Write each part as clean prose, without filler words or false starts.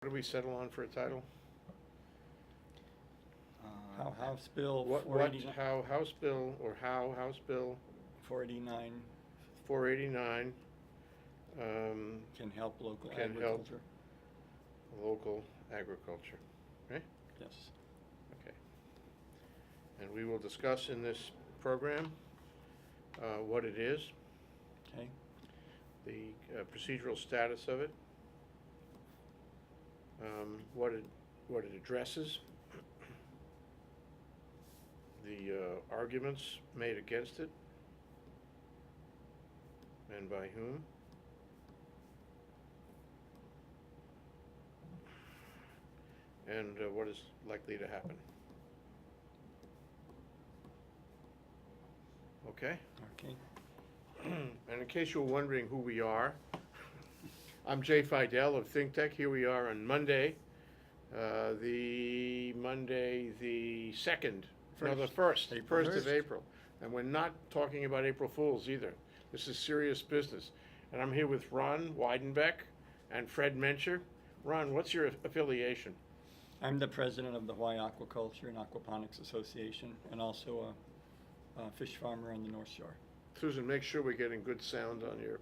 What do we settle on for a title? House Bill What, 489, House Bill 489 489, can help local Can help. agriculture. local agriculture, right? Yes. Okay. And we will discuss in this program what it is, Okay. the procedural status of it, what it addresses, the arguments made against it, and by whom. And what is likely to happen. Okay? Okay. And in case you're wondering who we are, I'm Jay Fidell of ThinkTech. Here we are on Monday, the 2nd, no, the 1st, April 1st of 1st. April. And we're not talking about April Fools either. This is serious business. And I'm here with Ron Weidenbach and Fred Mencher. Ron, what's your affiliation? I'm the president of the Hawaii Aquaculture and Aquaponics Association, and also a fish farmer on the North Shore. Susan, make sure we're getting good sound on your,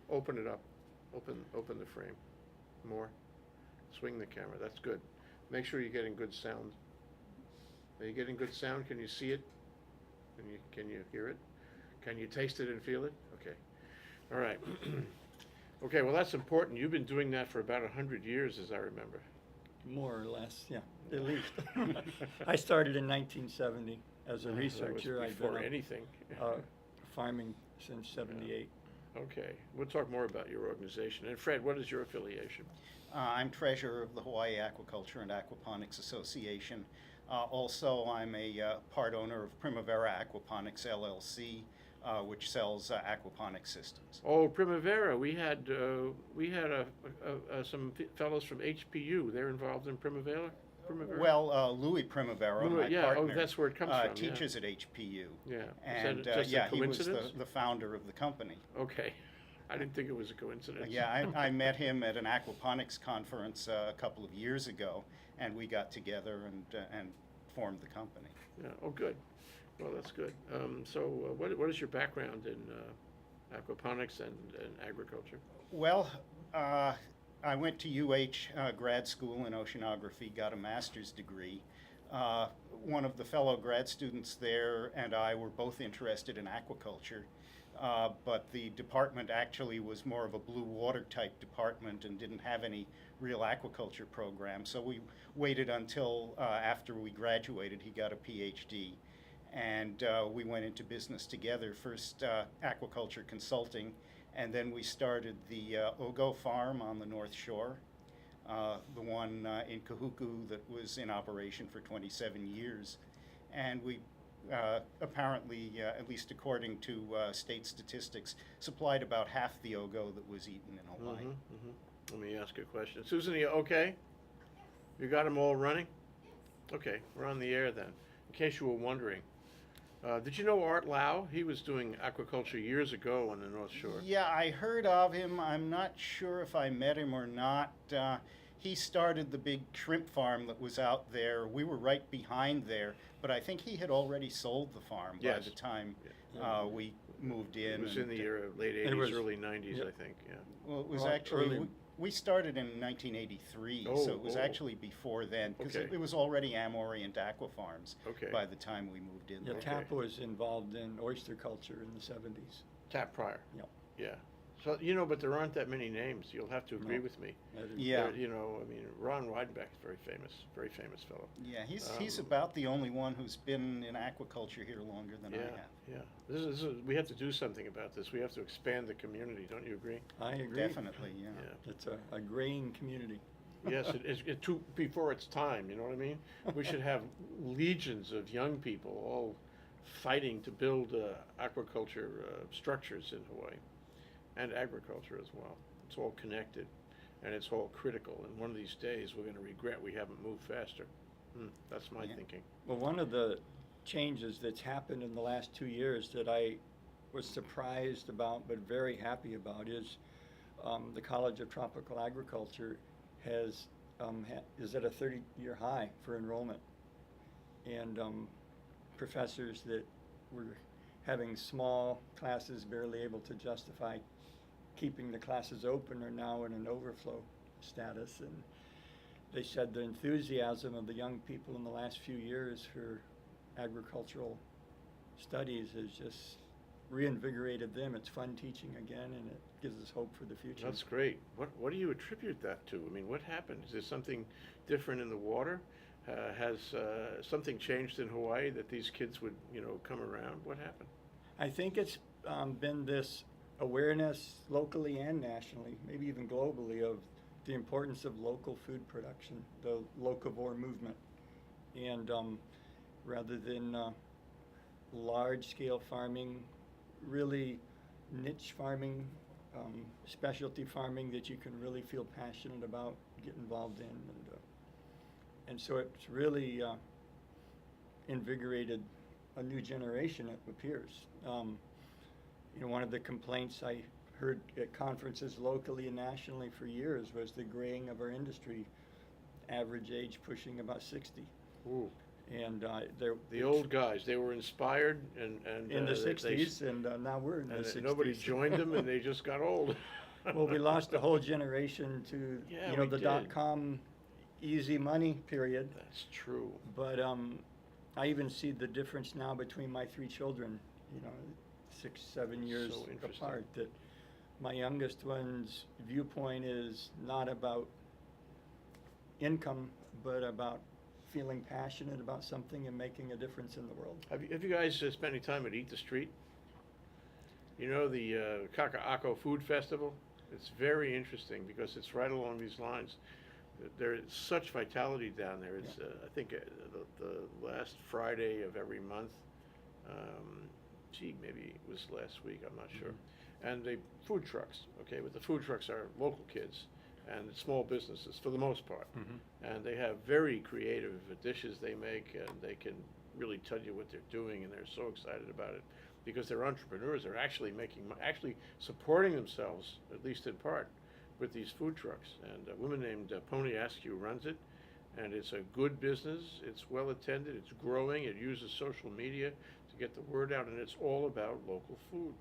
open it up, open the frame, more, swing the camera, that's good. Make sure you're getting good sound. Are you getting good sound? Can you see it? Can you hear it? Can you taste it and feel it? Okay, all right. Okay, well that's important. You've been doing that for about 100 years, as I remember. More or less, yeah, at least. I started in 1970 as a researcher. That was before anything. Farming since '78. Okay, we'll talk more about your organization. And Fred, what is your affiliation? I'm treasurer of the Hawaii Aquaculture and Aquaponics Association. Also, I'm a part owner of Primavera Aquaponics LLC, which sells aquaponics systems. Oh, Primavera. We had some fellows from HPU. They're involved in Primavera. Well, Louis Primavera, my partner, that's where it comes from. teaches at HPU. Yeah. And Is that just a he was coincidence? the founder of the company. Okay. I didn't think it was a coincidence. Yeah, I met him at an aquaponics conference a couple of years ago, and we got together and formed the company. Yeah. Oh, good. Well, that's good. So what is your background in aquaponics and agriculture? Well, I went to UH grad school in oceanography, got a master's degree. One of the fellow grad students there and I were both interested in aquaculture, but the department actually was more of a blue water type department and didn't have any real aquaculture program. So we waited until after we graduated. He got a PhD. And we went into business together, first aquaculture consulting, and then we started the Ogo farm on the North Shore, the one in Kakaako that was in operation for 27 years. And we apparently, at least according to state statistics, supplied about half the Ogo that was eaten in Hawaii. Let me ask you a question. Susan, are you okay? You got them all running? Okay, we're on the air then. In case you were wondering. Did you know Art Lau? He was doing aquaculture years ago on the North Shore. Yeah, I heard of him. I'm not sure if I met him or not. He started the big shrimp farm that was out there. We were right behind there, but I think he had already sold the farm by the time we moved in. It was in the late 80s, early 90s, I think, yeah. Well, it was actually, we started in 1983, so it was actually before then, because it was already Amorient Aqua Farms by the time we moved in. Yeah, TAP was involved in oyster culture in the '70s. TAP prior? Yep. Yeah. So, but there aren't that many names. You'll have to agree with me. Yeah. Ron Weidenbach is very famous fellow. Yeah, he's about the only one who's been in aquaculture here longer than I have. Yeah. This is, we have to do something about this. We have to expand the community. Don't you agree? I agree. Definitely, yeah. It's a graying community. Yes, it's before its time, you know what I mean? We should have legions of young people all fighting to build aquaculture structures in Hawaii, and agriculture as well. It's all connected, and it's all critical. And one of these days, we're going to regret we haven't moved faster. That's my thinking. Well, one of the changes that's happened in the last 2 years that I was surprised about but very happy about is the College of Tropical Agriculture has is at a 30-year high for enrollment, and professors that were having small classes, barely able to justify keeping the classes open, are now in an overflow status. And they said the enthusiasm of the young people in the last few years for agricultural studies has just reinvigorated them. It's fun teaching again, and it gives us hope for the future. That's great. What do you attribute that to? I mean, what happened? Is there something different in the water? Has something changed in Hawaii that these kids would, come around? What happened? I think it's been this awareness locally and nationally, maybe even globally, of the importance of local food production, the locavore movement. And rather than large-scale farming, really niche farming, specialty farming that you can really feel passionate about, get involved in. And so it's really invigorated a new generation, it appears. One of the complaints I heard at conferences locally and nationally for years was the graying of our industry, average age pushing about 60. Ooh. And The old guys, they were inspired and in the 60s, and now we're in the 60s. Nobody joined them, and they just got old. Well, we lost a whole generation to we the did. .com easy money period. That's true. But I even see the difference now between my three children, 6, 7 years So interesting. apart, that my youngest one's viewpoint is not about income, but about feeling passionate about something and making a difference in the world. Have you guys spent any time at Eat the Street? You know the Kakaako Food Festival? It's very interesting because it's right along these lines. There's such vitality down there. It's I think the last Friday of every month. Maybe it was last week. I'm not sure. And the food trucks. Okay, but the food trucks are local kids and small businesses for the most part. And they have very creative dishes they make, and they can really tell you what they're doing, and they're so excited about it because they're entrepreneurs. They're actually actually supporting themselves, at least in part, with these food trucks. And a woman named Pony Askew runs it, and it's a good business. It's well attended. It's growing. It uses social media to get the word out, and it's all about local food.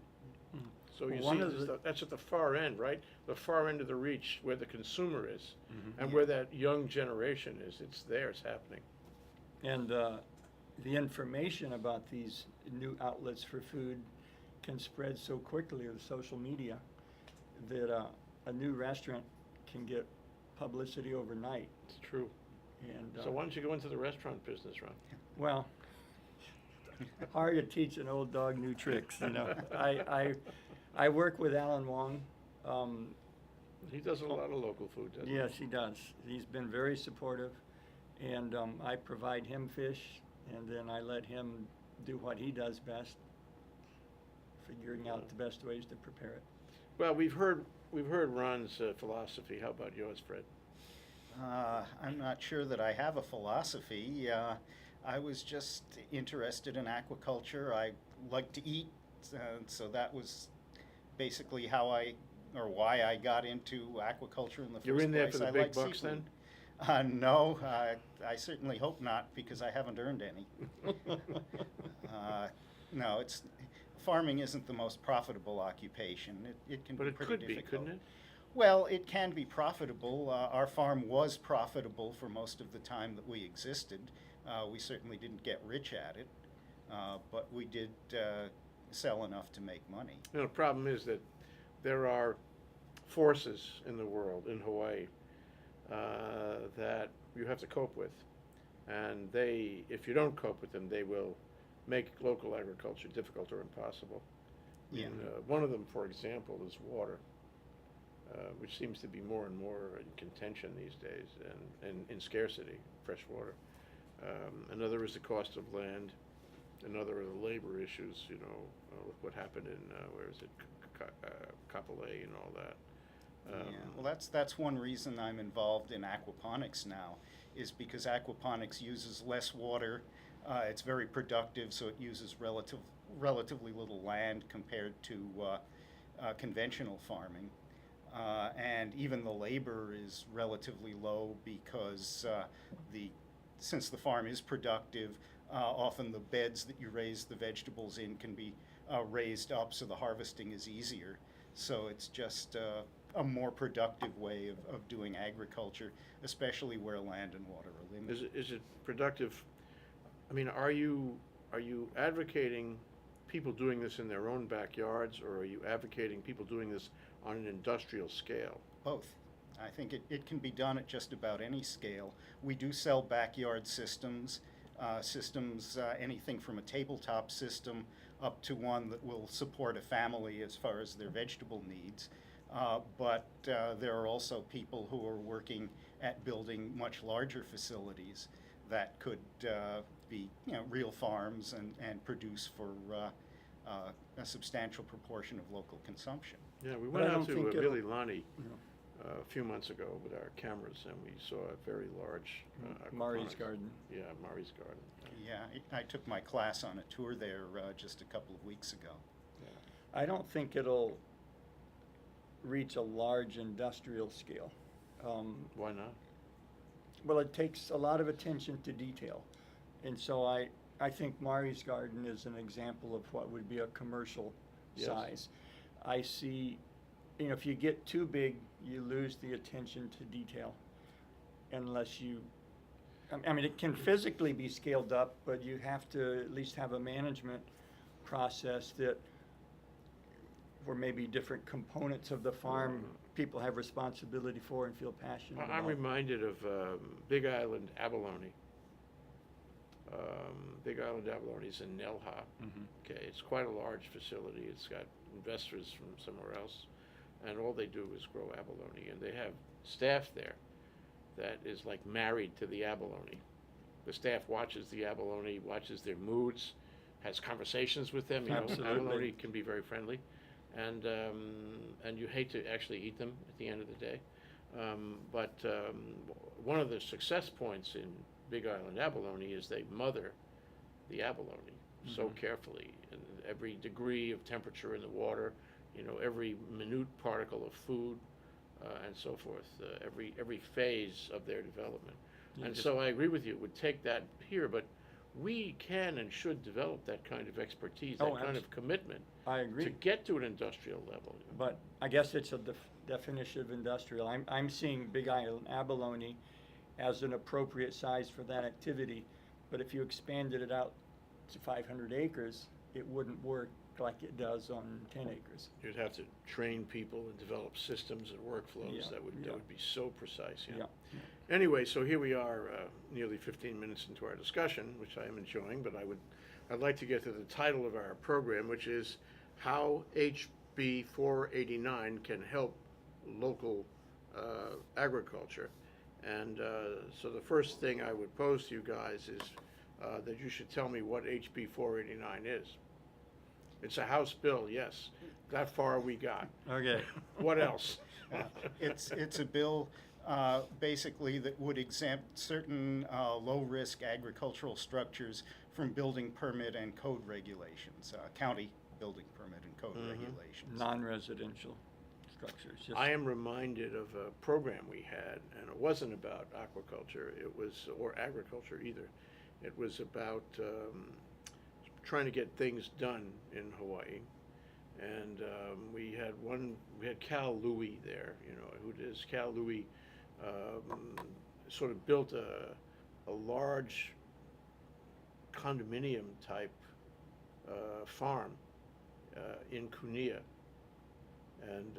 So you see, that's at the far end, right? The far end of the reach, where the consumer is, and where that young generation is. It's there. It's happening. And the information about these new outlets for food can spread so quickly with social media that a new restaurant can get publicity overnight. It's true. And so why don't you go into the restaurant business, Ron? Well, hard to teach an old dog new tricks. I work with Alan Wong. He does a lot of local food, doesn't he? Yes, he does. He's been very supportive, and I provide him fish, and then I let him do what he does best, figuring out the best ways to prepare it. Well, we've heard Ron's philosophy. How about yours, Fred? I'm not sure that I have a philosophy. I was just interested in aquaculture. I like to eat, so that was basically why I got into aquaculture in the first place. You're in there for the I big like bucks, seafood. then? No, I certainly hope not, because I haven't earned any. No, farming isn't the most profitable occupation. It can But be it pretty could difficult. be, couldn't it? Well, it can be profitable. Our farm was profitable for most of the time that we existed. We certainly didn't get rich at it, but we did sell enough to make money. The problem is that there are forces in the world, in Hawaii, that you have to cope with. And if you don't cope with them, they will make local agriculture difficult or impossible. Yeah. And, one of them, for example, is water, which seems to be more and more in contention these days, and in scarcity, fresh water. Another is the cost of land. Another are the labor issues, with what happened in, Kapolei and all that. Yeah. Well, that's one reason I'm involved in aquaponics now, is because aquaponics uses less water. It's very productive, so it uses relatively little land compared to conventional farming. And even the labor is relatively low because since the farm is productive, often the beds that you raise the vegetables in can be raised up, so the harvesting is easier. So it's just a more productive way of doing agriculture, especially where land and water are limited. Is it productive? I mean, are you advocating people doing this in their own backyards, or are you advocating people doing this on an industrial scale? Both. I think it can be done at just about any scale. We do sell backyard systems, anything from a tabletop system up to one that will support a family as far as their vegetable needs. But there are also people who are working at building much larger facilities that could be, real farms and produce for a substantial proportion of local consumption. Yeah, we But went I out don't to think it'll- Billy Lonnie No. a few months ago with our cameras, and we saw a very large Murray's aquaponics. Garden. Yeah, Murray's Garden. Yeah, I took my class on a tour there just a couple of weeks ago. I don't think it'll reach a large industrial scale. Why not? Well, it takes a lot of attention to detail. And so I think Murray's Garden is an example of what would be a commercial Yes. size. I see, if you get too big, you lose the attention to detail unless you, I mean, it can physically be scaled up, but you have to at least have a management process where maybe different components of the farm people have responsibility for and feel passionate about. I'm reminded of Big Island Abalone. Big Island Abalone is in Nelha. Mhm. Okay, it's quite a large facility. It's got investors from somewhere else, and all they do is grow abalone. And they have staff there that is like married to the abalone. The staff watches the abalone, watches their moods, has conversations with them. Absolutely. Abalone can be very friendly, and you hate to actually eat them at the end of the day. But one of the success points in Big Island abalone is they mother the abalone so Mhm. carefully, and every degree of temperature in the water, every minute particle of food, and so forth, every phase of their development. You And just- so I agree with you, it would take that here, but we can and should develop that kind of expertise, that Oh, kind of commitment I to agree. get to an industrial level. But I guess it's a definition of industrial. I'm seeing Big Island abalone as an appropriate size for that activity, but if you expanded it out to 500 acres, it wouldn't work like it does on 10 acres. You'd have to train people and develop systems and workflows Yeah, that would yeah. be so precise. Yeah. Anyway, so here we are, nearly 15 minutes into our discussion, which I am enjoying, but I'd like to get to the title of our program, which is How HB 489 Can Help Local Agriculture. And so the first thing I would pose to you guys is that you should tell me what HB 489 is. It's a House bill, yes. That far we got. Okay. What else? It's a bill basically that would exempt certain low-risk agricultural structures from building permit and code regulations, county building permit and code regulations. Non-residential structures. just- I am reminded of a program we had, and it wasn't about aquaculture, or agriculture either. It was about trying to get things done in Hawaii. And we had Cal Louie there, who it is. Cal Louie sort of built a large condominium type farm in Kunia. And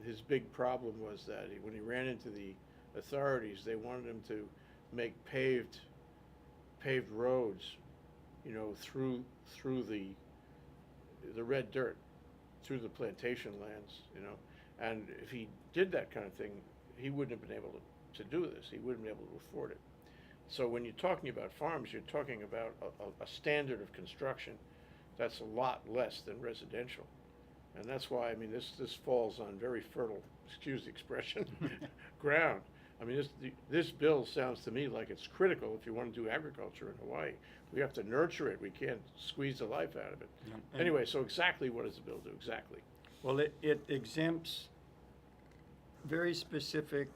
his big problem was that when he ran into the authorities, they wanted him to make paved roads, through the red dirt, through the plantation lands, and if he did that kind of thing, he wouldn't have been able to do this. He wouldn't be able to afford it. So when you're talking about farms, you're talking about a standard of construction that's a lot less than residential. And that's why, this falls on very fertile, excuse the expression, ground. This bill sounds to me like it's critical if you want to do agriculture in Hawaii. We have to nurture it. We can't squeeze the life out of it. Yeah. Anyway, so exactly what does the bill do? Exactly. Well, it exempts very specific,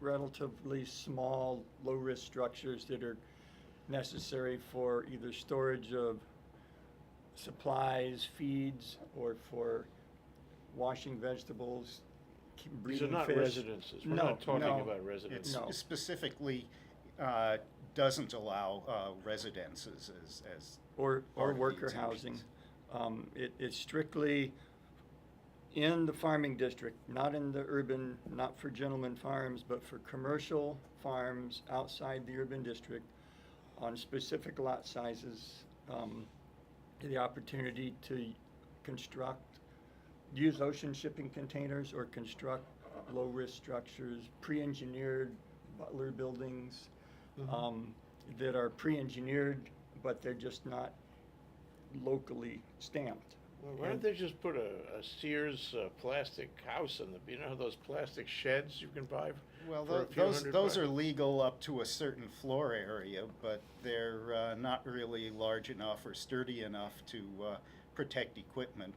relatively small, low-risk structures that are necessary for either storage of supplies, feeds, or for washing vegetables, These are breeding not fish. residences. We're No, not talking no. about It residences. No. specifically doesn't allow residences as Or part of the worker housing. exemptions. It's strictly in the farming district, not in the urban, not for gentleman farms, but for commercial farms outside the urban district on specific lot sizes, the opportunity to use ocean shipping containers or construct low-risk structures, pre-engineered butler buildings, that are pre-engineered, but they're just not locally stamped. Well, why don't they just put a Sears plastic house in the, you know, those plastic sheds you can buy Well, for a few those $100 those are legal up to a certain floor area, but they're not really large enough or sturdy enough to protect equipment.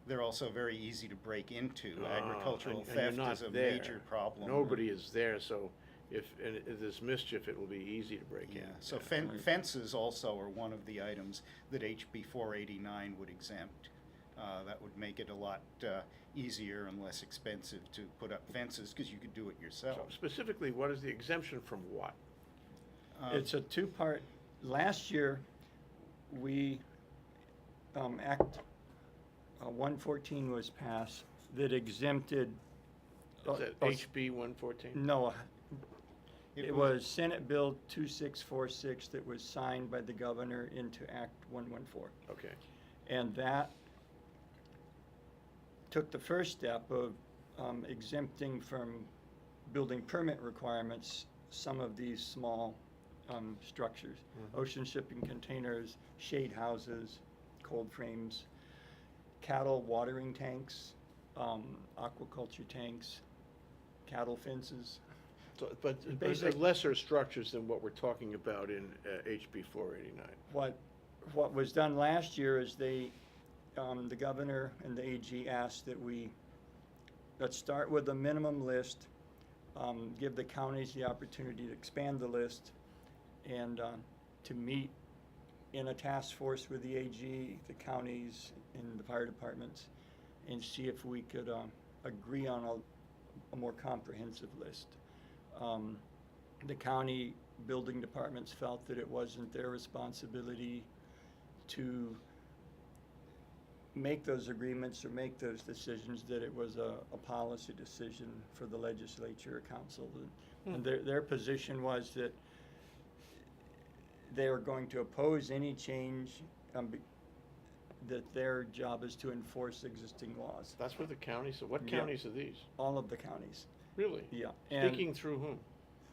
They're also very easy to break into. Agricultural and you're theft not is a there. major problem. Nobody is there, so if there's mischief, it will be easy to break in. Yeah, so Right. fences also are one of the items that HB 489 would exempt. That would make it a lot easier and less expensive to put up fences because you could do it So yourself. specifically, what is the exemption from what? It's a two-part. Last year, we, Act 114 was passed that exempted. Is that HB 114? No, It it was Senate Bill 2646 that was signed by the governor into Act 114. Okay. And that took the first step of exempting from building permit requirements some of these small structures. Mhm. Ocean shipping containers, shade houses, cold frames, cattle watering tanks, aquaculture tanks, cattle fences. So, but Basic- lesser structures than what we're talking about in HB 489. What was done last year is the governor and the AG asked that let's start with a minimum list, give the counties the opportunity to expand the list, and to meet in a task force with the AG, the counties, and the fire departments, and see if we could agree on a more comprehensive list. The county building departments felt that it wasn't their responsibility to make those agreements or make those decisions, that it was a policy decision for the legislature or council. And their position was that they are going to oppose any change, that their job is to enforce existing laws. That's what the counties, what Yeah. counties are these? All of the counties, Really? yeah. And Speaking through whom?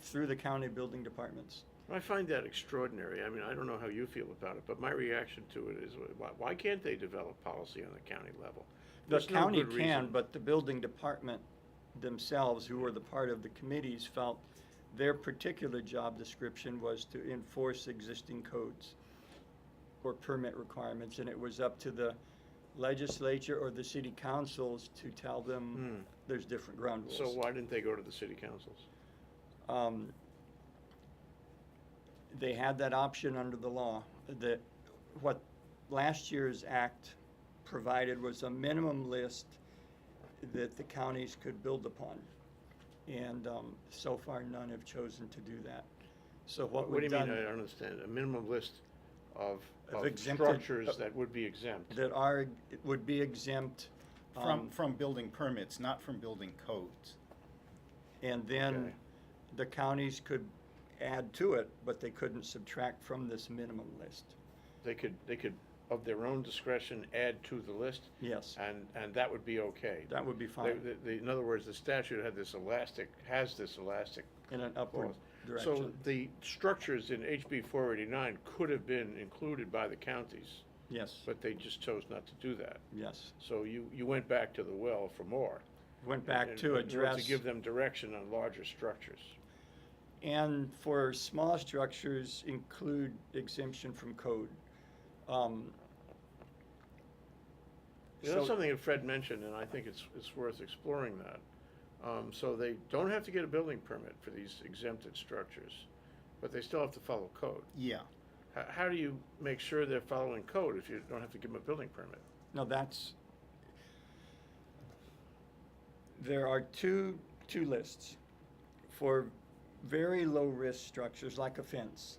through the county building departments. I find that extraordinary. I mean, I don't know how you feel about it, but my reaction to it is, why can't they develop policy on the county level? The There's no county good can, reason. but the building department themselves, who were the part of the committees, felt their particular job description was to enforce existing codes or permit requirements, and it was up to the legislature or the city councils to tell them there's different ground rules. So why didn't they go to the city councils? They had that option under the law. That what last year's act provided was a minimum list that the counties could build upon. And so far, none have chosen to do that. So what What do we've you mean? done I don't understand. A minimum list of exempted- structures that would be exempt. that would be exempt, From building permits, not from building codes. and then Okay. the counties could add to it, but they couldn't subtract from this minimum list. They could, of their own discretion, add to the list, Yes, and that would be okay. that would be fine In other words, the statute has this elastic in an upward clause. direction. So the structures in HB 489 could have been included by the counties, Yes, but they just chose not to do that. yes. So you went back to the well for more. Went back in to order address. To give them direction on larger structures. And for small structures, include exemption from code. You know, So- something that Fred mentioned, and I think it's worth exploring that. So they don't have to get a building permit for these exempted structures, but they still have to follow code. Yeah. How do you make sure they're following code if you don't have to give them a building permit? No, there are two lists for very low risk structures like a fence,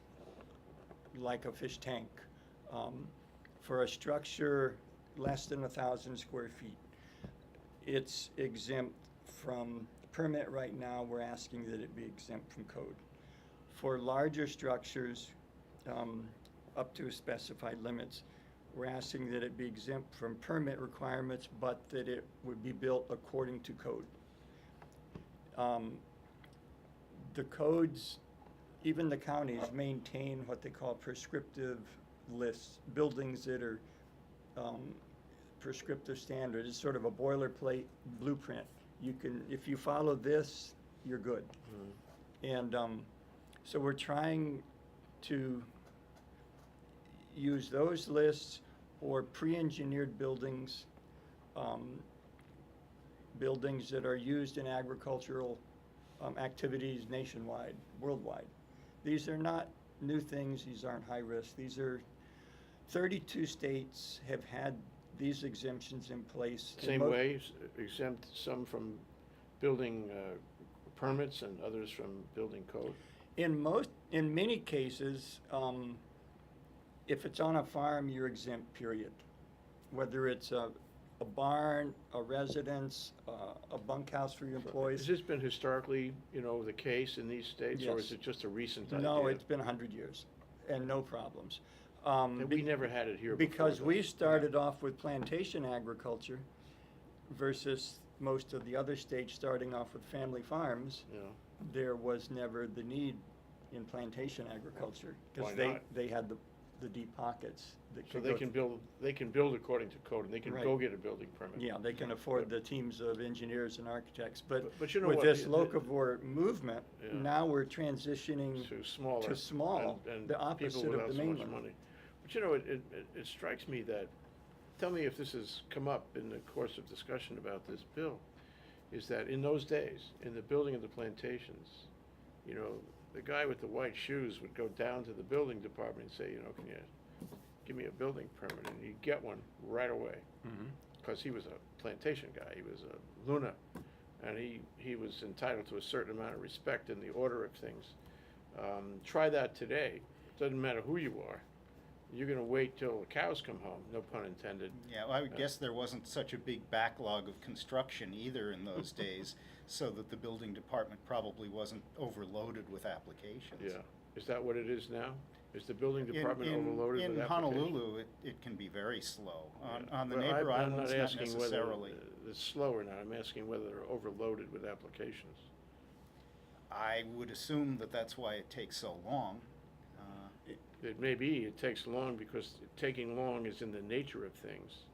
like a fish tank, for a structure less than 1,000 square feet. It's exempt from permit right now. We're asking that it be exempt from code. For larger structures, up to specified limits, we're asking that it be exempt from permit requirements, but that it would be built according to code. The codes, even the counties, maintain what they call prescriptive lists, buildings that are prescriptive standard. It's sort of a boilerplate blueprint. You can, if you follow this, you're good. And so we're trying to use those lists or pre-engineered buildings, buildings that are used in agricultural activities nationwide, worldwide. These are not new things. These aren't high risk. These are 32 states have had these exemptions in place. Same way, exempt some from building permits and others from building code? In many cases, if it's on a farm, you're exempt, period. Whether it's a barn, a residence, a bunkhouse for your employees. Has this been historically, the case in these states, or is Yes. it just a recent idea? No, it's been 100 years and no problems. And we never had it here before. Because though. we started off with plantation agriculture versus most of the other states starting off with family farms. Yeah. There was never the need in plantation agriculture Why because not? they had the deep pockets that So could they go can build according to code, and they can Right. go get a building permit. Yeah, they can afford the teams of engineers and architects. But But you know with what, this the- locavore movement, Yeah. now we're transitioning To smaller. to small, and the opposite people of without the so much mainland. money. But it strikes me that, tell me if this has come up in the course of discussion about this bill, is that in those days, in the building of the plantations, the guy with the white shoes would go down to the building department and say, can you give me a building permit? And he'd get one right away. Mhm. Because he was a plantation guy, he was a Luna, and he was entitled to a certain amount of respect in the order of things. Try that today. Doesn't matter who you are. You're going to wait till the cows come home, no pun intended. Yeah, well, I would guess there wasn't such a big backlog of construction either in those days, so that the building department probably wasn't overloaded with applications. Yeah. Is that what it is now? Is the building department overloaded with In applications? Honolulu, it can be very slow. Yeah. On the Well, neighbor I'm islands, not not asking necessarily. whether it's slow or not. I'm asking whether they're overloaded with applications. I would assume that that's why it takes so long. It may be, it takes long because taking long is in the nature of things,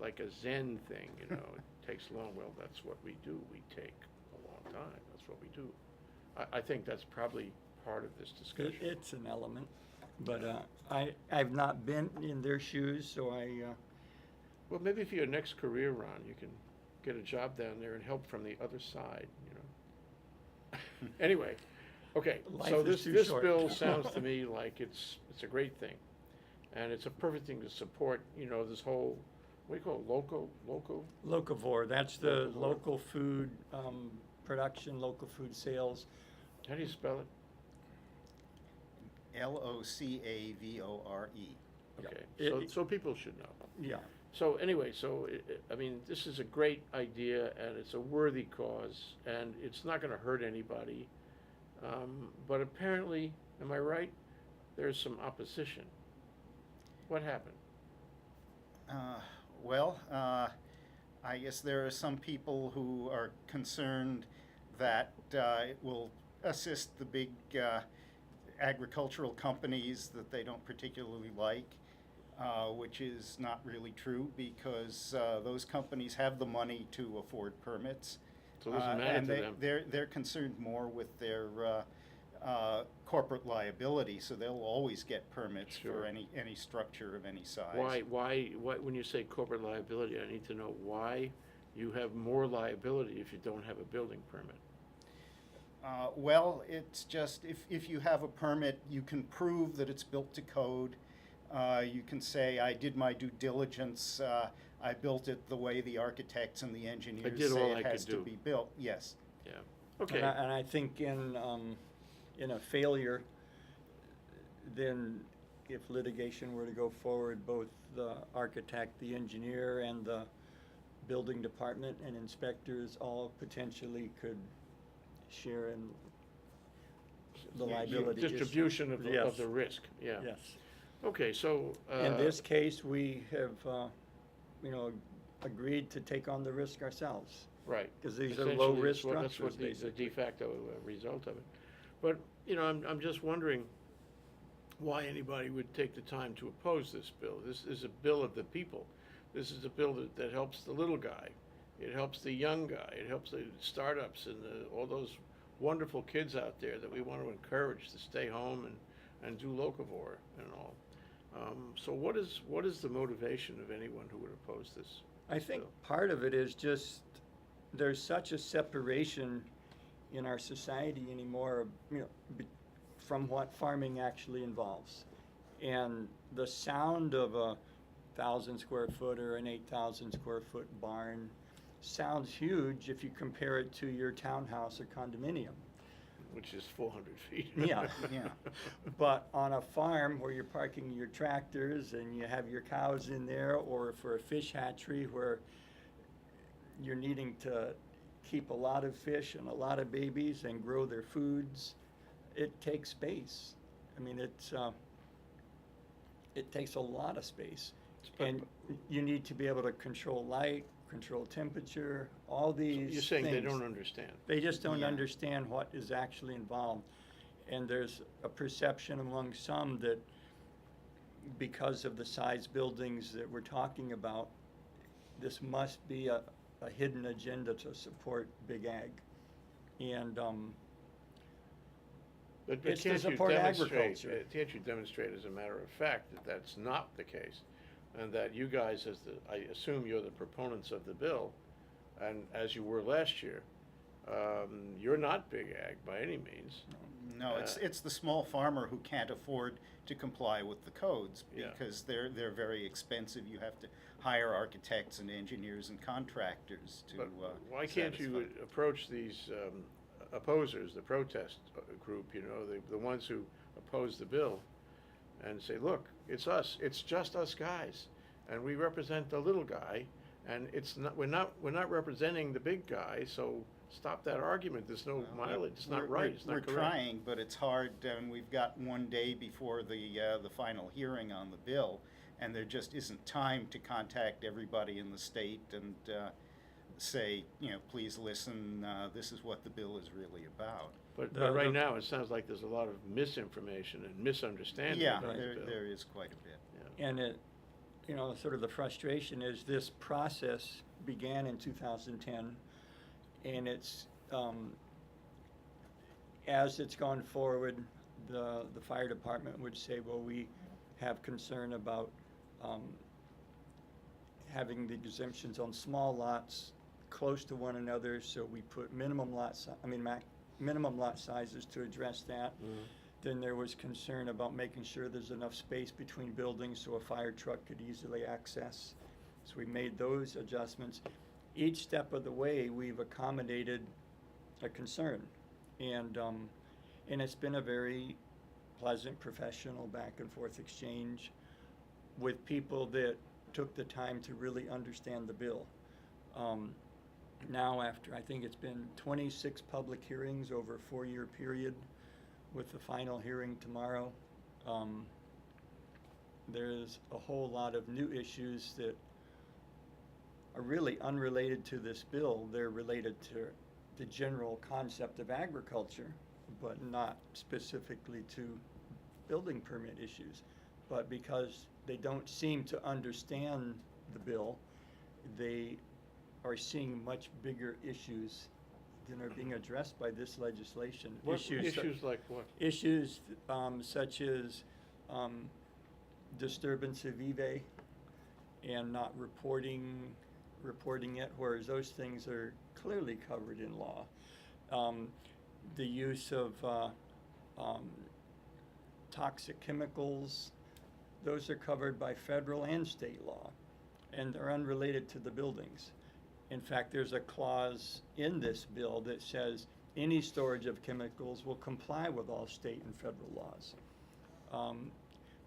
like a Zen thing, it takes long. Well, that's what we do. We take a long time. That's what we do. I think that's probably part of this discussion. It's an element, but I've not been in their shoes, so Well, maybe for your next career, Ron, you can get a job down there and help from the other side, Anyway, okay, Life so is too this short. bill sounds to me like it's a great thing. And it's a perfect thing to support, this whole, what do you call it, local? locavore, that's the Locavore. local food production, local food sales. How do you spell it? Locavore. Okay, It- so people should know. Yeah. So anyway, this is a great idea, and it's a worthy cause, and it's not gonna hurt anybody. But apparently, am I right? There's some opposition. What happened? I guess there are some people who are concerned that it will assist the big agricultural companies that they don't particularly like, which is not really true because those companies have the money to afford permits. So it doesn't matter and to them. they're concerned more with their corporate liability, so they'll always get permits Sure. for any structure of any size. Why, when you say corporate liability, I need to know why you have more liability if you don't have a building permit. Well, it's just if you have a permit, you can prove that it's built to code. You can say, I did my due diligence. I built it the way the architects and the engineers did say all I it could has to do. be built. Yes. Yeah. Okay. And I think in a failure, then if litigation were to go forward, both the architect, the engineer, and the building department and inspectors all potentially could share in the Yeah, liability issue. Distribution of Yes. the risk, yeah. Yes. Okay, so. In this case, we have, agreed to take on the risk ourselves. Right. Because these are Essentially, low-risk that's what structures, the basically. de facto result of it. But, I'm just wondering why anybody would take the time to oppose this bill. This is a bill of the people. This is a bill that helps the little guy. It helps the young guy. It helps the startups and all those wonderful kids out there that we want to encourage to stay home and do locavore and all. So what is the motivation of anyone who would oppose this? I think bill? part of it is just, there's such a separation in our society anymore, from what farming actually involves. And the sound of a 1,000 square foot or an 8,000 square foot barn sounds huge if you compare it to your townhouse or condominium. Which is 400 feet. Yeah. Yeah. But on a farm where you're parking your tractors and you have your cows in there, or for a fish hatchery where you're needing to keep a lot of fish and a lot of babies and grow their foods, it takes space. I mean, it takes a lot of space. And you need to be able to control light, control temperature, all these You're saying they things. don't understand. They just don't Yeah. understand what is actually involved. And there's a perception among some that because of the size buildings that we're talking about, this must be a hidden agenda to support big ag. And But It's to can't you support demonstrate? agriculture. Can't you demonstrate, as a matter of fact, that that's not the case, and that you guys, I assume you're the proponents of the bill, and as you were last year, you're not big ag by any means. No, it's the small farmer who can't afford to comply with the codes Yeah. because they're very expensive. You have to hire architects and engineers and contractors to. But why can't you satisfy. approach these opposers, the protest group, the ones who oppose the bill, and say, look, it's us, it's just us guys, and we represent the little guy, and we're not representing the big guy, so stop that argument. There's no mileage. It's not right. It's not We're correct. trying, but it's hard, and we've got one day before the final hearing on the bill, and there just isn't time to contact everybody in the state and say, please listen, this is what the bill is really about. But The- right the- now, it sounds like there's a lot of misinformation and misunderstanding Yeah, about the bill. there is quite a bit. Yeah. And it, sort of the frustration is this process began in 2010, and it's, as it's gone forward, the fire department would say, well, we have concern about having the exemptions on small lots close to one another, so we put minimum lot sizes to address that. Mhm. Then there was concern about making sure there's enough space between buildings so a fire truck could easily access. So we made those adjustments. Each step of the way, we've accommodated a concern. And it's been a very pleasant, professional back and forth exchange with people that took the time to really understand the bill. Now after, I think it's been 26 public hearings over a 4-year period, with the final hearing tomorrow, there's a whole lot of new issues that are really unrelated to this bill. They're related to the general concept of agriculture, but not specifically to building permit issues. But because they don't seem to understand the bill, they are seeing much bigger issues than are being addressed by this legislation. What Issues like what? Issues such as disturbance of EVA and not reporting reporting it, whereas those things are clearly covered in law. The use of toxic chemicals, those are covered by federal and state law, and they're unrelated to the buildings. In fact, there's a clause in this bill that says any storage of chemicals will comply with all state and federal laws.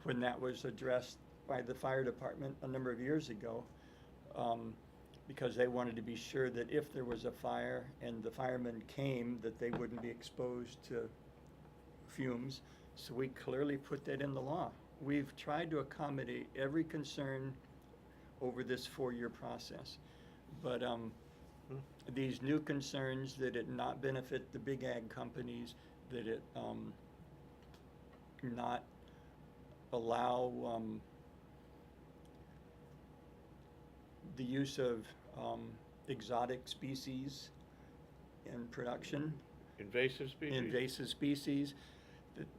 When that was addressed by the fire department a number of years ago, because they wanted to be sure that if there was a fire and the firemen came, that they wouldn't be exposed to fumes. So we clearly put that in the law. We've tried to accommodate every concern over this 4-year process. But these new concerns that it not benefit the big ag companies, that it not allow the use of exotic species in production. Invasive species? Invasive species.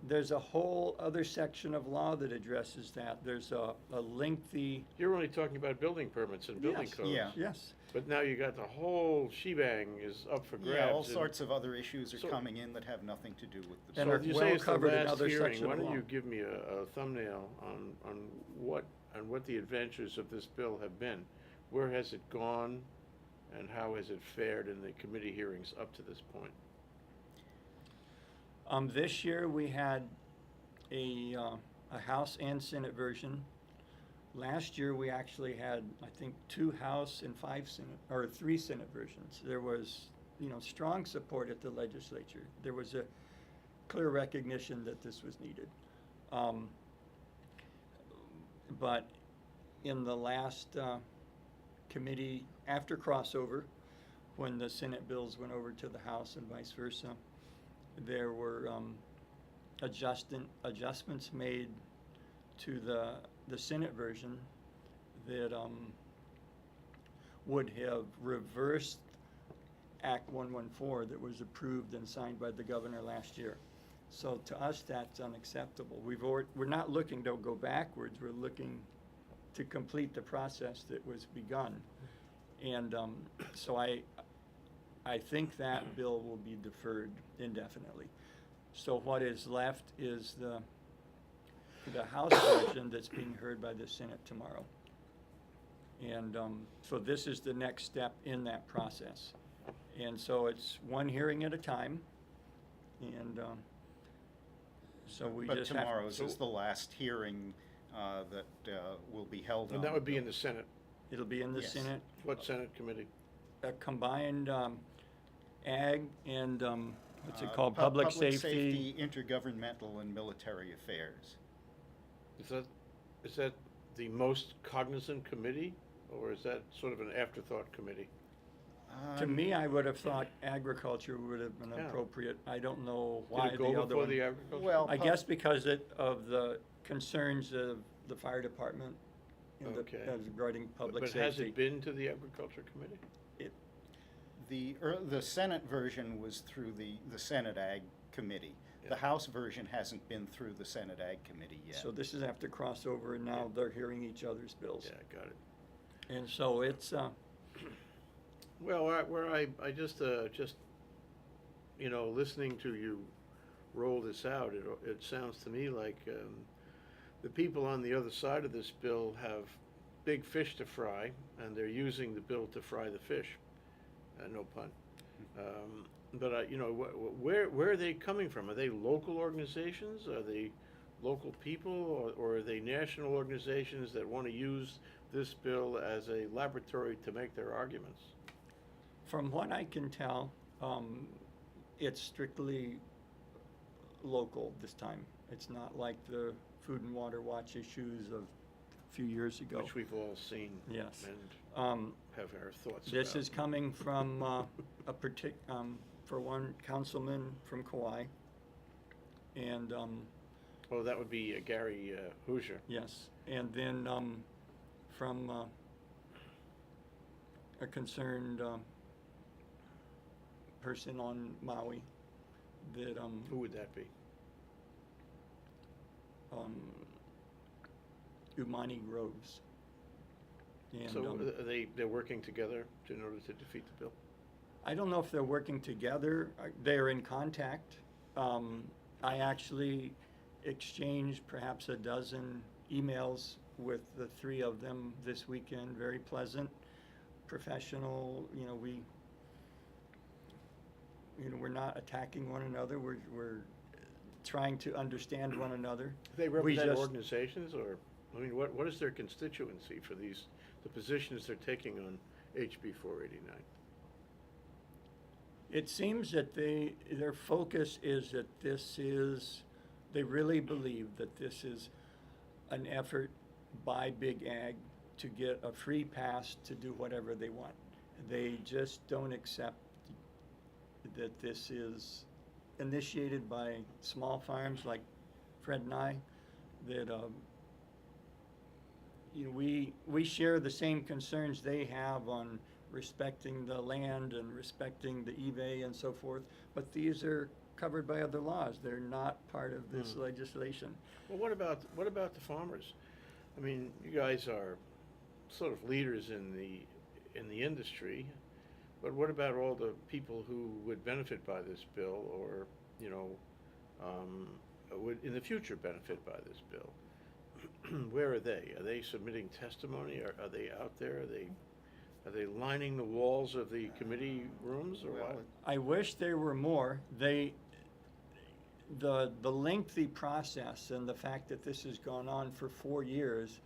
There's a whole other section of law that addresses that. There's a lengthy. You're only talking about building permits and building Yes, codes. Yeah. Yes. But now you got the whole shebang is up for grabs. Yeah, all and- sorts of other issues are So- coming in that have nothing to do with the. And So are you well say it's the covered in last other hearing, section why of don't law. you give me a thumbnail on what the adventures of this bill have been? Where has it gone, and how has it fared in the committee hearings up to this point? This year we had a House and Senate version. Last year we actually had, I think, 2 House and 5 Senate, or 3 Senate versions. There was, strong support at the legislature. There was a clear recognition that this was needed. But in the last committee, after crossover, when the Senate bills went over to the House and vice versa, there were adjustments made to the Senate version that would have reversed Act 114 that was approved and signed by the governor last year. So to us, that's unacceptable. We're not looking to go backwards. We're looking to complete the process that was begun. And so I think that bill will be deferred indefinitely. So what is left is the House version that's being heard by the Senate tomorrow. And so this is the next step in that process. And so it's one hearing at a time. And so we But just tomorrow, have is this the last hearing that will be held on? And that would be the in the Senate. It'll be in the Yes. Senate, What Senate committee? a combined ag and what's it bill? called, public safety. Intergovernmental and military affairs. Is that the most cognizant committee, or is that sort of an afterthought committee? To me, I would have thought agriculture would have been Yeah. appropriate. I don't know why Did it the go other before one. the agriculture? Well, I guess because of the concerns of the fire department and Okay. regarding public But safety. has it been to the agriculture committee? The Senate version was through the Senate Ag Committee. Yeah. The House version hasn't been through the Senate Ag Committee yet. So this is after crossover, and now Yeah. they're hearing each other's bills. Yeah, got it. And so it's, Well, I just listening to you roll this out, it sounds to me like the people on the other side of this bill have big fish to fry, and they're using the bill to fry the fish. No pun. But where are they coming from? Are they local organizations? Are they local people, or are they national organizations that want to use this bill as a laboratory to make their arguments? from what I can tell, it's strictly local this time. It's not like the Food and Water Watch issues of a few years ago. Which we've all seen. Yes. And have our thoughts This about. is coming from for one councilman from Kauai, and Oh, that would be Gary Hoosier. yes, and then from a concerned person on Maui that Who would that be? Umani Groves. And, So they're working together in order to defeat the bill? I don't know if they're working together. They're in contact. I actually exchanged perhaps a dozen emails with the three of them this weekend. Very pleasant, professional. We're not attacking one another. We're trying to understand one another. Do they represent just- organizations, or, I mean, what is their constituency for the positions they're taking on HB489? It seems that their focus is that they really believe that this is an effort by Big Ag to get a free pass to do whatever they want. They just don't accept that this is initiated by small farms like Fred and I, that we share the same concerns they have on respecting the land and respecting the eBay and so forth, but these are covered by other laws. They're not part of this legislation. Well, what about the farmers? I mean, you guys are sort of leaders in the industry, but what about all the people who would benefit by this bill, or would in the future benefit by this bill? Where are they? Are they submitting testimony? Are they out there? Are they lining the walls of the committee rooms, or what? I wish there were more. The lengthy process and the fact that this has gone on for 4 years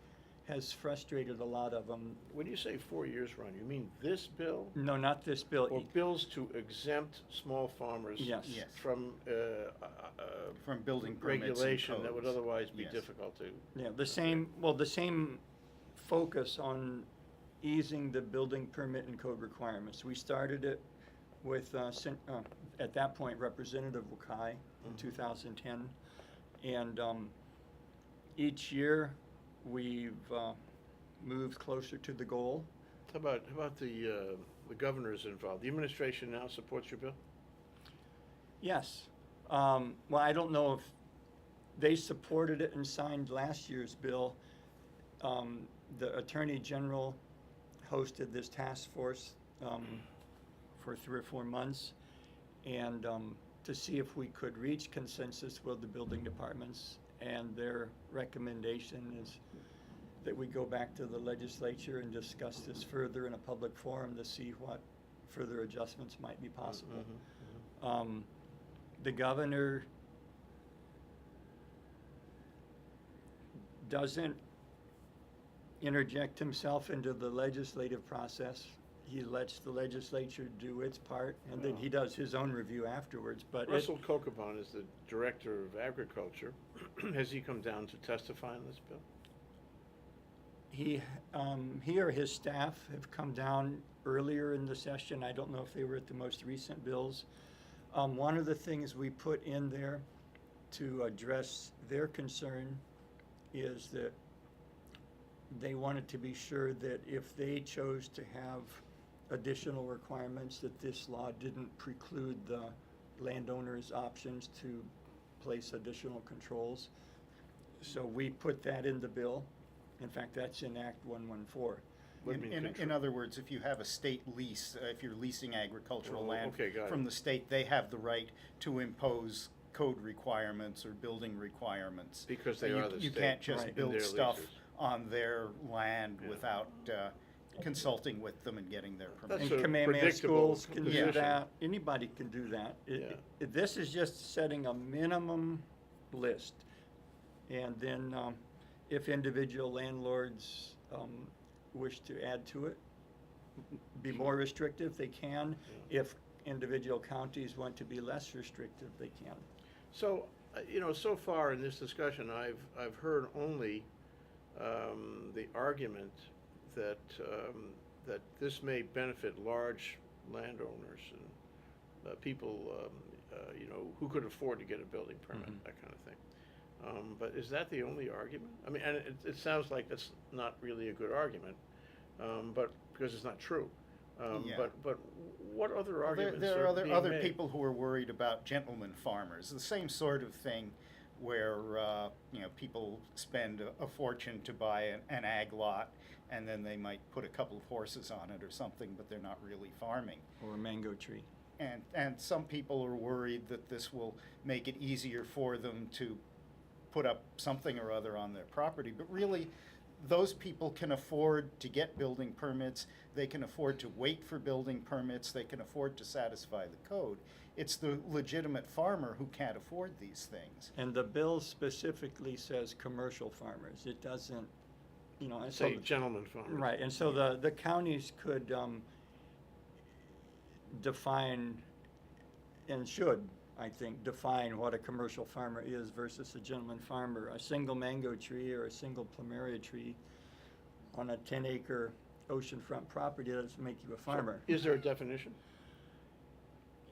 has frustrated a lot of them. When you say 4 years, Ron, you mean this bill? No, not this bill. Or bills to exempt small farmers Yes. Yes. from From building permits and regulation that would codes. otherwise be Yes. difficult to. Yeah, the same focus on easing the building permit and code requirements. We started it with, at that point, Representative Wakai in 2010. And each year, we've moved closer to the goal. How about the governors involved? The administration now supports your bill? Yes. Well, I don't know if they supported it and signed last year's bill. The Attorney General hosted this task force for 3 or 4 months, and to see if we could reach consensus with the building departments. And their recommendation is that we go back to the legislature and discuss this further in a public forum to see what further adjustments might be possible. The governor doesn't interject himself into the legislative process. He lets the legislature do its part, and then he does his own review afterwards. But Russell Kokobon is the Director of Agriculture. Has he come down to testify on this bill? he or his staff have come down earlier in the session. I don't know if they were at the most recent bills. One of the things we put in there to address their concern is that they wanted to be sure that if they chose to have additional requirements, that this law didn't preclude the landowner's options to place additional controls. So we put that in the bill. In fact, that's in Act 114. What do you mean In control? other words, if you have a state lease, if you're leasing agricultural Oh, land okay, got it. from the state, they have the right to impose code requirements or building requirements. Because they You- are the You state can't just Right. in build their stuff leases. on their land Yeah. without consulting with them and getting their That's permission. And a Kamehameha predictable schools can position. do that. Anybody can do that. This is just setting a minimum list. And then if individual landlords wish to add to it, be more restrictive, they can. If individual counties want to be less restrictive, they can. So, so far in this discussion, I've heard only the argument that that this may benefit large landowners and people, who could afford to get a building permit, Mhm. that kind of thing. But is that the only argument? I mean, and it sounds like that's not really a good argument, but because it's not true. Yeah. But what other Well, arguments there are are being other made? people who are worried about gentleman farmers, the same sort of thing. where people spend a fortune to buy an ag lot, and then they might put a couple of horses on it or something, but they're not really farming. Or a mango tree. And some people are worried that this will make it easier for them to put up something or other on their property. But really, those people can afford to get building permits. They can afford to wait for building permits. They can afford to satisfy the code. It's the legitimate farmer who can't afford these things. And the bill specifically says commercial farmers. It doesn't, and Say so gentleman farmers. right. And so the counties could define, and should, I think, define what a commercial farmer is versus a gentleman farmer. A single mango tree or a single plumeria tree on a 10-acre oceanfront property doesn't make you a farmer. Is there a definition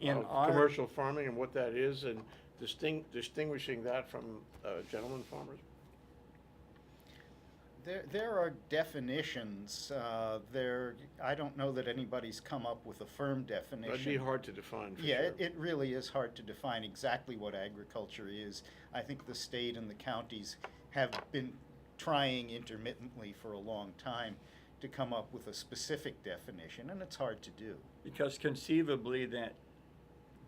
In of our commercial farming and what that is, and distinguishing that from gentleman farmers? There are definitions. I don't know that anybody's come up with a firm definition. That'd be hard to define, for Yeah, sure. it really is hard to define exactly what agriculture is. I think the state and the counties have been trying intermittently for a long time to come up with a specific definition, and it's hard to do. Because conceivably that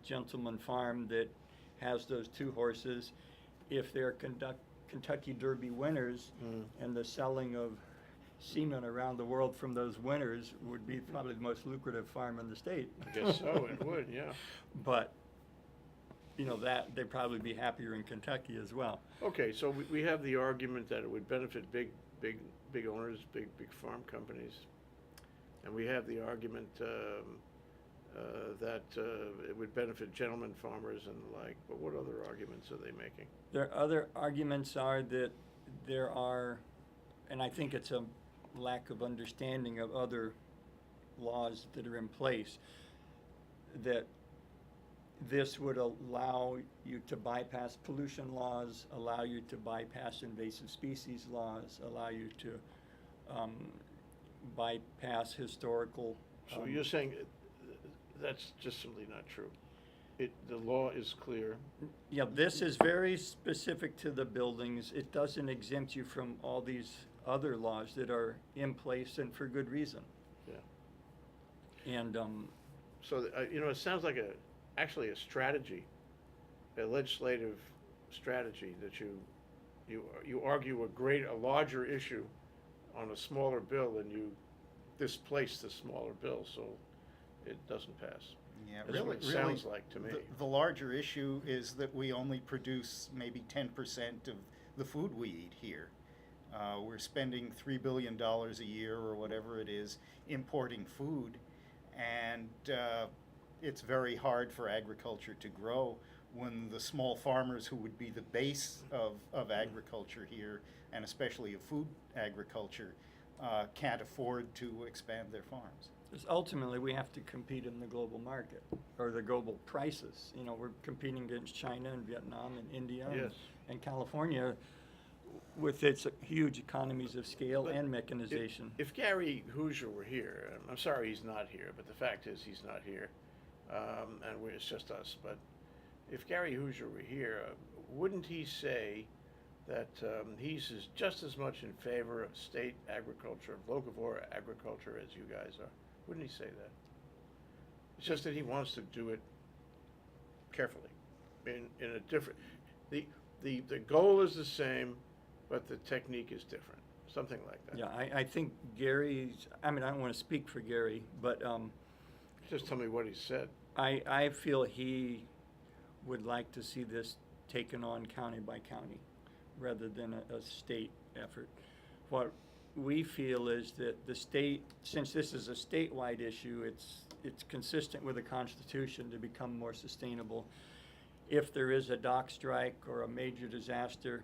gentleman farm that has those 2 horses, if they're Kentucky Derby winners and the selling of semen around the world from those winners would be probably the most lucrative farm in the state. I guess so, it would, yeah. But, that they'd probably be happier in Kentucky as well. Okay, so we have the argument that it would benefit big owners, big farm companies. And we have the argument that it would benefit gentleman farmers and the like, but what other arguments are they making? Their other arguments are that there are, and I think it's a lack of understanding of other laws that are in place, that this would allow you to bypass pollution laws, allow you to bypass invasive species laws, allow you to bypass historical. So you're saying that's just simply not true. The law is clear. Yeah, this is very specific to the buildings. It doesn't exempt you from all these other laws that are in place and for good reason. Yeah. And So, it sounds like actually a strategy, a legislative strategy that you argue a larger issue on a smaller bill and you displace the smaller bill, so it doesn't pass. Yeah, That's what it sounds like to me. The larger issue is that we only produce maybe 10% of the food we eat here. We're spending $3 billion a year or whatever it is importing food, and it's very hard for agriculture to grow when the small farmers who would be the base of agriculture here, and especially of food agriculture, can't afford to expand their farms. because ultimately we have to compete in the global market or the global prices. We're competing against China and Vietnam and India Yes. and California with its huge economies of scale But and mechanization. If Gary Hoosier were here, I'm sorry he's not here, but the fact is he's not here, and it's just us. But if Gary Hoosier were here, wouldn't he say that he's just as much in favor of state agriculture, of locavore agriculture as you guys are? Wouldn't he say that? It's just that he wants to do it carefully, in a different. The goal is the same, but the technique is different. Something like that. Yeah, I think Gary's, I don't want to speak for Gary, but Just tell me what he said. I feel he would like to see this taken on county by county rather than a state effort. What we feel is that the state, since this is a statewide issue, it's consistent with the Constitution to become more sustainable. If there is a dock strike or a major disaster,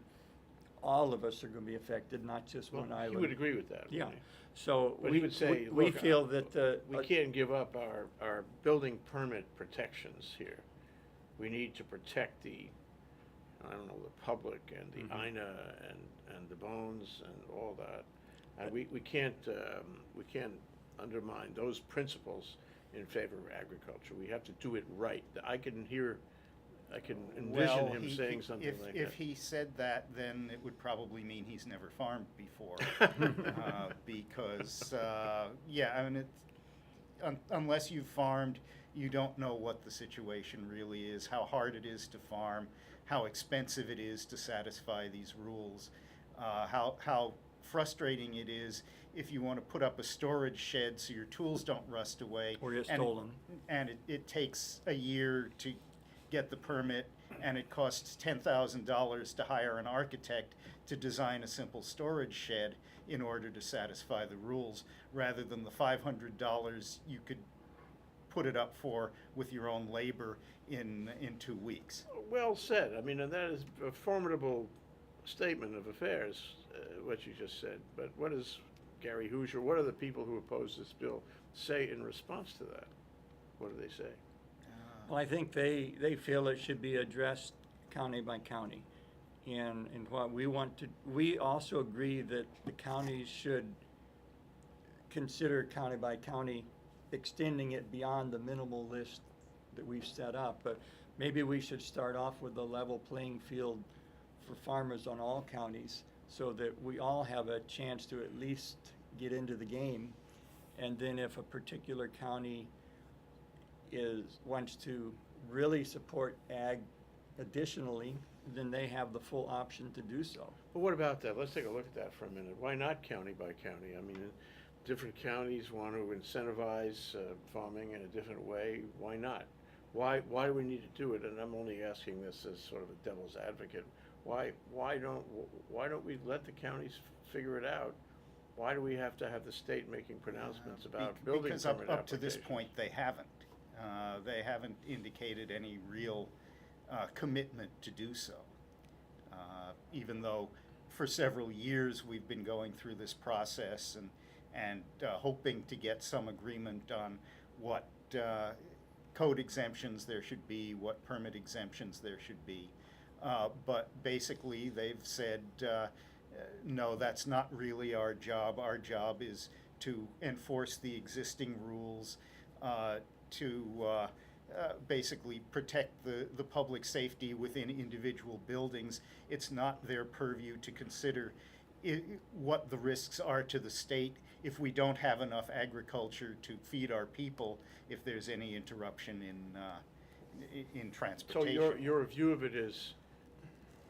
all of us are going to be affected, not just one island. He would agree with that. Yeah. wouldn't he? So But he would say, we look, feel that we can't give up our building permit protections here. We need to protect the public and the INA and the bones and all that. And we can't undermine those principles in favor of agriculture. We have to do it right. I can hear I can envision Well, him saying something if, like if that. he said that, then it would probably mean he's never farmed before. Because, yeah, I mean, unless you've farmed, you don't know what the situation really is, how hard it is to farm, how expensive it is to satisfy these rules, how frustrating it is if you want to put up a storage shed so your tools don't rust away. Or get and stolen. And it takes a year to get the permit, and it costs $10,000 to hire an architect to design a simple storage shed in order to satisfy the rules, rather than the $500 you could put it up for with your own labor in 2 weeks. Well said. I mean, and that is a formidable statement of affairs, what you just said. But what does Gary Hoosier, what do the people who oppose this bill say in response to that? What do they say? Well, I think they feel it should be addressed county by county. And what we want to, we also agree that the counties should consider county by county, extending it beyond the minimal list that we've set up. But maybe we should start off with a level playing field for farmers on all counties, so that we all have a chance to at least get into the game. And then if a particular county wants to really support ag additionally, then they have the full option to do so. Well, what about that? Let's take a look at that for a minute. Why not county by county? I mean, different counties want to incentivize farming in a different way. Why not? Why do we need to do it? And I'm only asking this as sort of a devil's advocate. Why don't we let the counties figure it out? Why do we have to have the state making pronouncements about building because permit up to this applications? point they haven't. They haven't indicated any real commitment to do so. Even though for several years we've been going through this process and hoping to get some agreement on what code exemptions there should be, what permit exemptions there should be. But basically they've said, no, that's not really our job. Our job is to enforce the existing rules, to basically protect the public safety within individual buildings. It's not their purview to consider what the risks are to the state if we don't have enough agriculture to feed our people, if there's any interruption in transportation. So your view of it is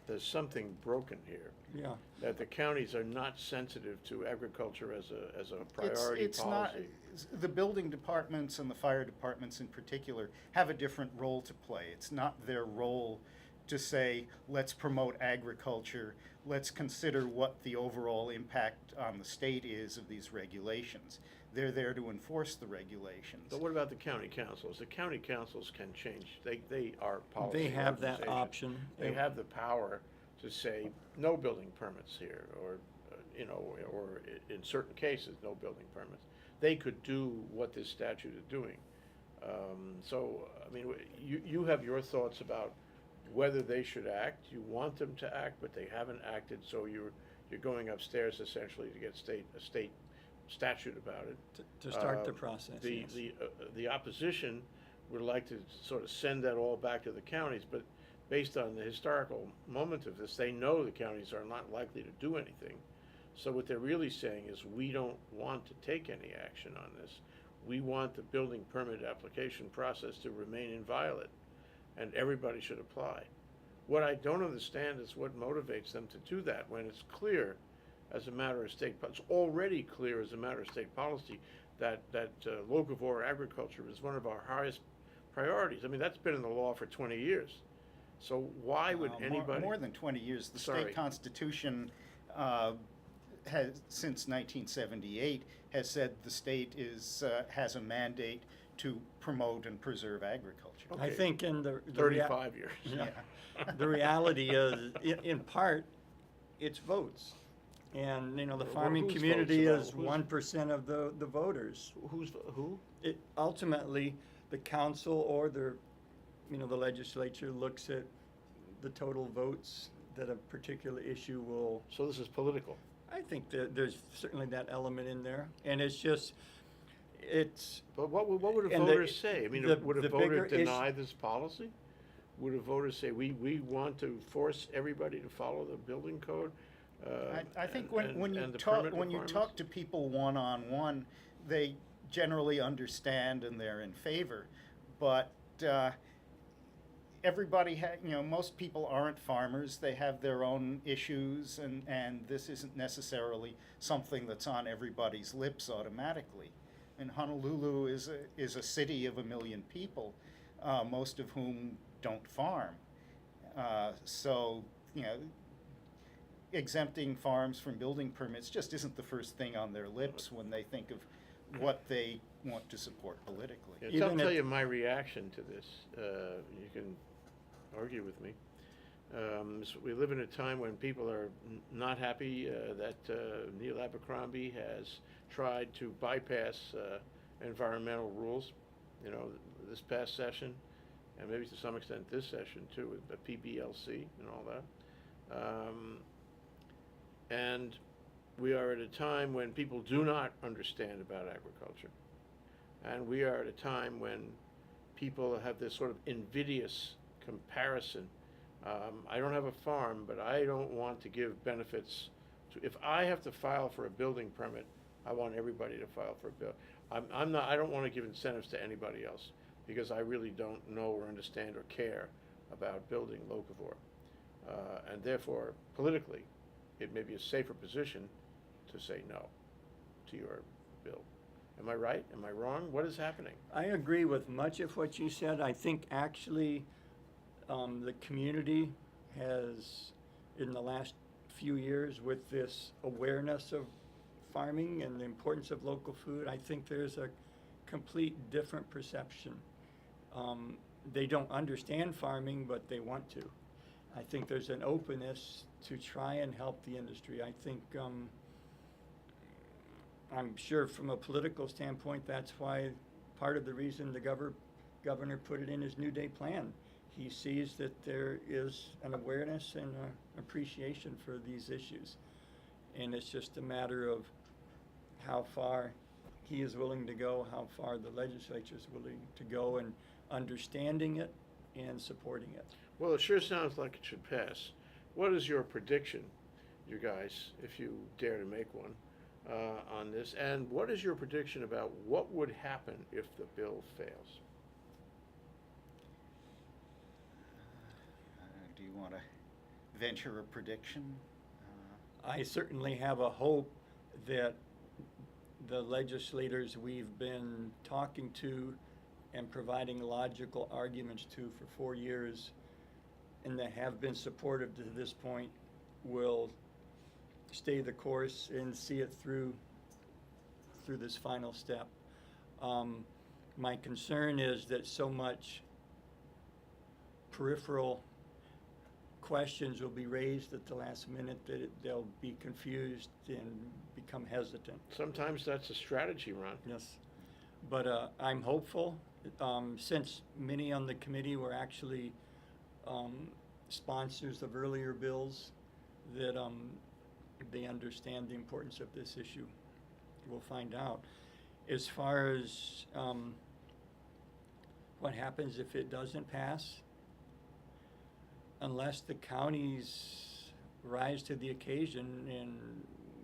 there's something broken here. Yeah. That the counties are not sensitive to agriculture as a priority it's policy. Not, the building departments and the fire departments in particular have a different role to play. It's not their role to say, let's promote agriculture, let's consider what the overall impact on the state is of these regulations. They're there to enforce the regulations. But what about the county councils? The county councils can change. They are policy They have that organizations. option. They have the power to say no building permits here, or or in certain cases no building permits. They could do what this statute is doing. So I mean, you have your thoughts about whether they should act. You want them to act, but they haven't acted. So you're going upstairs essentially to get a state statute about it. To start the process. The yes. the opposition would like to sort of send that all back to the counties, but based on the historical moment of this, they know the counties are not likely to do anything. So what they're really saying is, we don't want to take any action on this. We want the building permit application process to remain inviolate, and everybody should apply. What I don't understand is what motivates them to do that when it's clear as a matter of state, it's already clear as a matter of state policy that locavore agriculture is one of our highest priorities. I mean, that's been in the law for 20 years. So why would anybody? More than 20 years. The Sorry. state constitution has, since 1978, has said the state has a mandate to promote and preserve agriculture. Okay. I think in the 35 years. Yeah. The reality is, in part, it's votes. And, the Well, farming whose community votes? is About 1% of the voters. Who? It ultimately, the council or the legislature looks at the total votes that a particular issue will. So this is political. I think that there's certainly that element in there, and it's. But what would a And voter say? I mean, would a the voter bigger deny this policy? would a voter say, we want to force everybody to follow the building code? I think and when you the talk permit when you requirements? talk to people one-on-one, they generally understand and they're in favor. But everybody most people aren't farmers. They have their own issues, and this isn't necessarily something that's on everybody's lips automatically. And Honolulu is a city of 1 million people, most of whom don't farm. So, exempting farms from building permits just isn't the first thing on their lips when they think of what they want to support politically. Yeah, Even I'll tell if- you my reaction to this. You can argue with me. So we live in a time when people are not happy that Neil Abercrombie has tried to bypass environmental rules, this past session, and maybe to some extent this session too, with the PBLC and all that. And we are at a time when people do not understand about agriculture. And we are at a time when people have this sort of invidious comparison. I don't have a farm, but I don't want to give benefits to, if I have to file for a building permit, I want everybody to file for a bill. I don't want to give incentives to anybody else because I really don't know or understand or care about building locavore. And therefore, politically, it may be a safer position to say no to your bill. Am I right? Am I wrong? What is happening? I agree with much of what you said. I think actually the community has, in the last few years, with this awareness of farming and the importance of local food, I think there's a complete different perception. They don't understand farming, but they want to. I think there's an openness to try and help the industry. I think I'm sure from a political standpoint, that's why part of the reason the governor put it in his New Day plan. He sees that there is an awareness and an appreciation for these issues. And it's just a matter of how far he is willing to go, how far the legislature is willing to go in understanding it and supporting it. Well, it sure sounds like it should pass. What is your prediction, you guys, if you dare to make one, on this? And what is your prediction about what would happen if the bill fails? Do you want to venture a prediction? I certainly have a hope that the legislators we've been talking to and providing logical arguments to for 4 years and that have been supportive to this point will stay the course and see it through this final step. My concern is that so much peripheral questions will be raised at the last minute that they'll be confused and become hesitant. Sometimes that's a strategy, Ron. Yes, but I'm hopeful, since many on the committee were actually sponsors of earlier bills, that they understand the importance of this issue. We'll find out. As far as what happens if it doesn't pass, unless the counties rise to the occasion and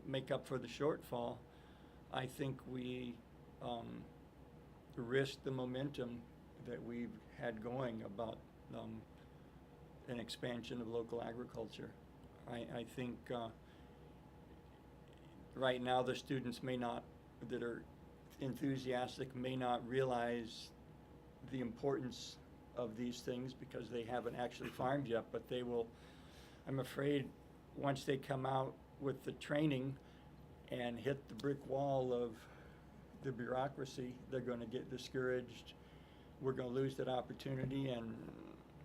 make up for the shortfall, I think we risk the momentum that we've had going about an expansion of local agriculture. I think right now the students that are enthusiastic may not realize the importance of these things because they haven't actually farmed yet, but they will, I'm afraid, once they come out with the training and hit the brick wall of the bureaucracy, they're going to get discouraged. We're going to lose that opportunity and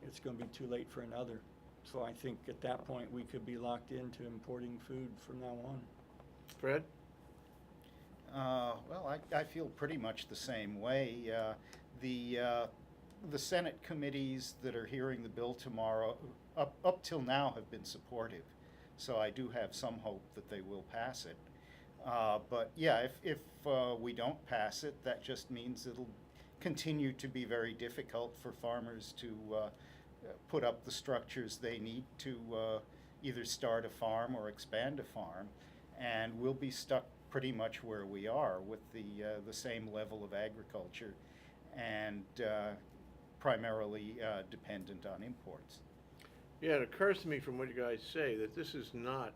it's going to be too late for another. So I think at that point we could be locked into importing food from now on. Fred? Well, I feel pretty much the same way. The Senate committees that are hearing the bill tomorrow, up till now, have been supportive. So I do have some hope that they will pass it. But yeah, if we don't pass it, that just means it'll continue to be very difficult for farmers to put up the structures they need to either start a farm or expand a farm, and we'll be stuck pretty much where we are with the same level of agriculture and primarily dependent on imports. Yeah, it occurs to me from what you guys say that this is not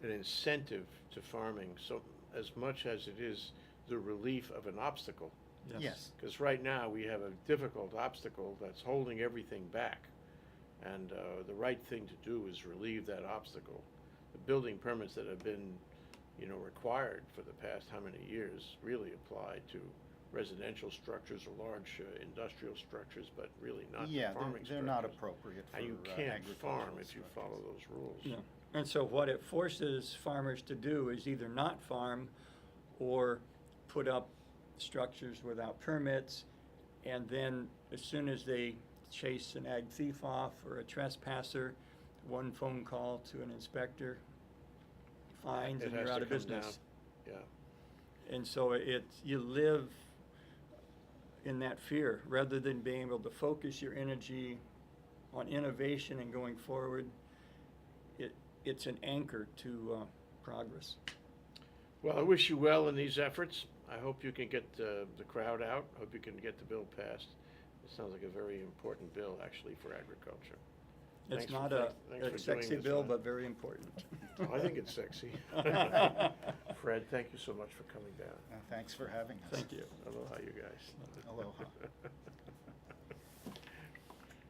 an incentive to farming so as much as it is the relief of an obstacle. Yes. Because right now we have a difficult obstacle that's holding everything back. And the right thing to do is relieve that obstacle. The building permits that have been, required for the past how many years really apply to residential structures or large industrial structures, but really not Yeah, farming they're not structures. appropriate for And you can't farm agricultural if you structures. follow those rules. Yeah. And so what it forces farmers to do is either not farm or put up structures without permits, and then as soon as they chase an ag thief off or a trespasser, one phone call to an inspector, fines, It and has you're to out of come business. down. Yeah. And so you live in that fear rather than being able to focus your energy on innovation and going forward. It's an anchor to progress. Well, I wish you well in these efforts. I hope you can get the crowd out. Hope you can get the bill passed. It sounds like a very important bill, actually, for agriculture. It's Thanks not for- a thanks for doing sexy this, bill, Ron. but very important. Oh, I think it's sexy. Fred, thank you so much for coming down. Thanks for having us. Thank you. Aloha, you guys. Aloha.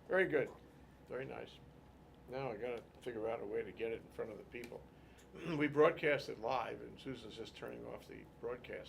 Very good. Very nice. Now I gotta figure out a way to get it in front of the people. We broadcast it live, and Susan's just turning off the broadcast.